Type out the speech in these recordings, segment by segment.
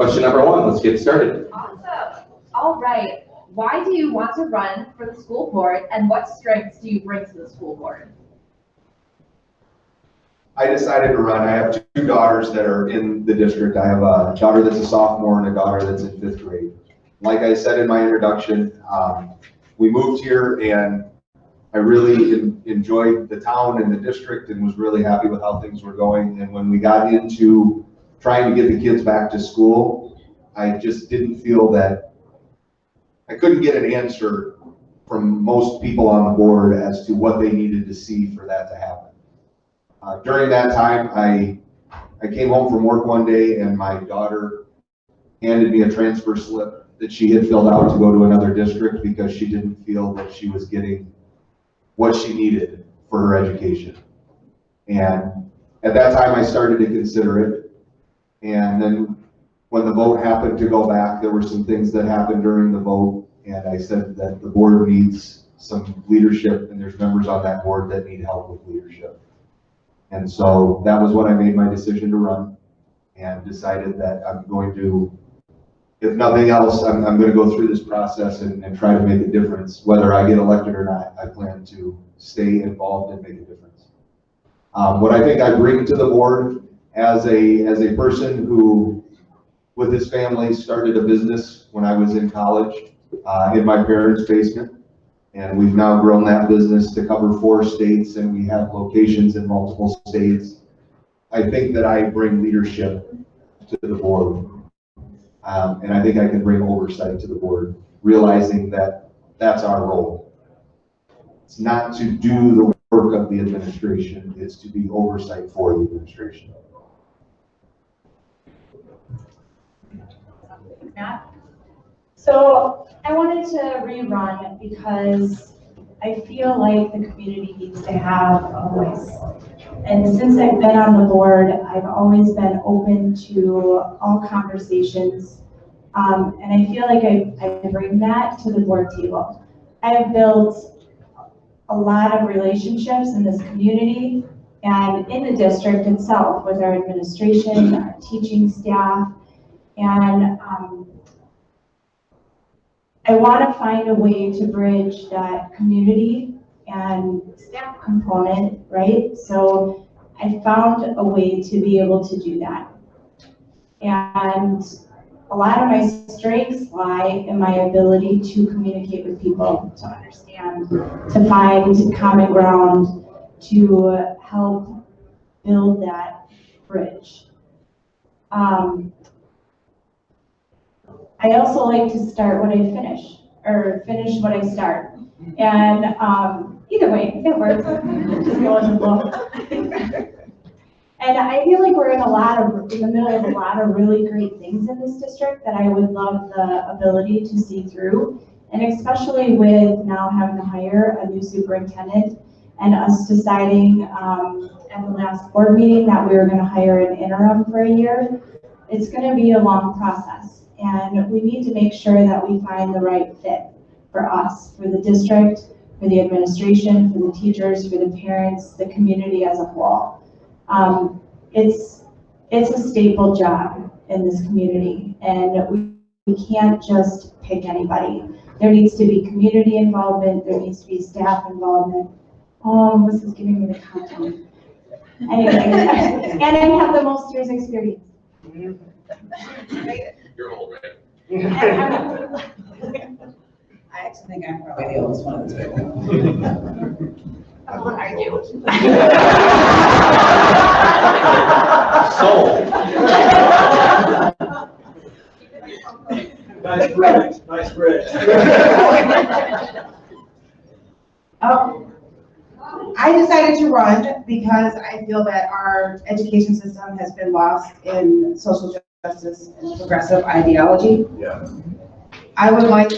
Question number one, let's get started. Awesome. All right. Why do you want to run for the school board, and what strengths do you bring to the school board? I decided to run. I have two daughters that are in the district. I have a daughter that's a sophomore and a daughter that's in 5th grade. Like I said in my introduction, we moved here and I really enjoyed the town and the district and was really happy with how things were going. And when we got into trying to get the kids back to school, I just didn't feel that I couldn't get an answer from most people on the board as to what they needed to see for that to happen. During that time, I came home from work one day and my daughter handed me a transfer slip that she had filled out to go to another district because she didn't feel that she was getting what she needed for her education. And at that time, I started to consider it. And then when the vote happened to go back, there were some things that happened during the vote. And I said that the board needs some leadership and there's members on that board that need help with leadership. And so that was when I made my decision to run and decided that I'm going to, if nothing else, I'm going to go through this process and try to make a difference. Whether I get elected or not, I plan to stay involved and make a difference. What I think I bring to the board as a person who, with his family, started a business when I was in college in my parents' basement. And we've now grown that business to cover 4 states and we have locations in multiple states. I think that I bring leadership to the board. And I think I can bring oversight to the board, realizing that that's our role. It's not to do the work of the administration, it's to be oversight for the administration. Matt? So I wanted to rerun because I feel like the community needs to have a voice. And since I've been on the board, I've always been open to all conversations. And I feel like I bring that to the board table. I have built a lot of relationships in this community and in the district itself with our administration, our teaching staff, and I want to find a way to bridge that community and staff component, right? So I found a way to be able to do that. And a lot of my strengths lie in my ability to communicate with people, to understand, to find common ground, to help build that bridge. I also like to start what I finish, or finish what I start. And either way, it works. Just go with the flow. And I feel like we're in the middle of a lot of really great things in this district that I would love the ability to see through. And especially with now having to hire a new superintendent and us deciding at the last board meeting that we were going to hire an interim for a year, it's going to be a long process. And we need to make sure that we find the right fit for us, for the district, for the administration, for the teachers, for the parents, the community as a whole. It's a staple job in this community, and we can't just pick anybody. There needs to be community involvement, there needs to be staff involvement. Oh, this is giving me the content. Anyway, and I have the most years experience. You're old, right? I actually think I'm probably the oldest one of this group. I won't argue. So. Nice bridge, nice bridge. I decided to run because I feel that our education system has been lost in social justice and progressive ideology. Yeah. I would like,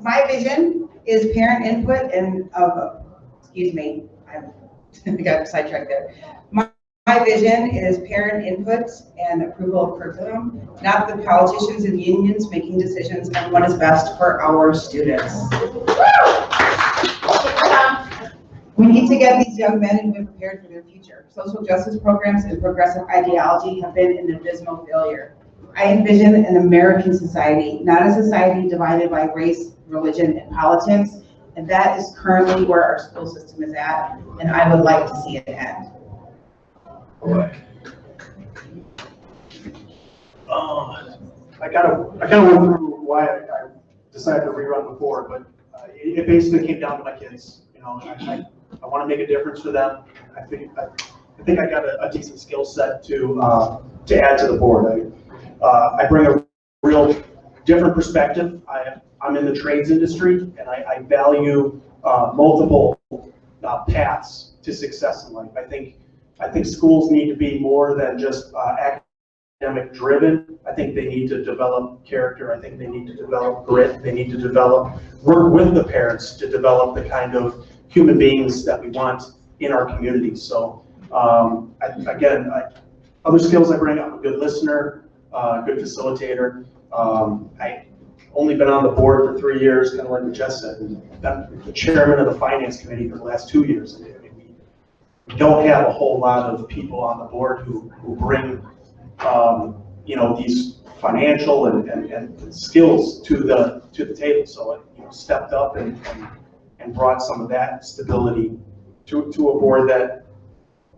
my vision is parent input and excuse me, I got sidetracked there. My vision is parent input and approval of curriculum, not the politicians and unions making decisions on what is best for our students. We need to get these young men and women prepared for their future. Social justice programs and progressive ideology have been an abysmal failure. I envision an American society, not a society divided by race, religion, and politics, and that is currently where our school system is at, and I would like to see it end. I kind of went through why I decided to rerun the board, but it basically came down to my kids. You know, I want to make a difference for them. I think I got a decent skill set to add to the board. I bring a real different perspective. I'm in the trades industry, and I value multiple paths to success in life. I think schools need to be more than just academic driven. I think they need to develop character. I think they need to develop grit. They need to work with the parents to develop the kind of human beings that we want in our community. So other skills I bring, I'm a good listener, good facilitator. I only been on the board for 3 years, kind of like what Jess said, and been the chairman of the finance committee for the last 2 years. I mean, we don't have a whole lot of people on the board who bring these financial and skills to the table. So I stepped up and brought some of that stability to a board that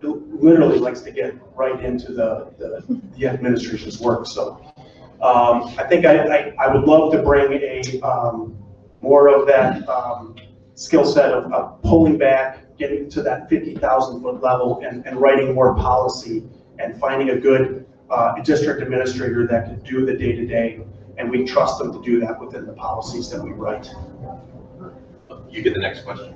literally likes to get right into the administration's work. So I think I would love to bring more of that skill set of pulling back, getting to that 50,000 foot level and writing more policy and finding a good district administrator that can do the day-to-day, and we trust them to do that within the policies that we write. You get the next question.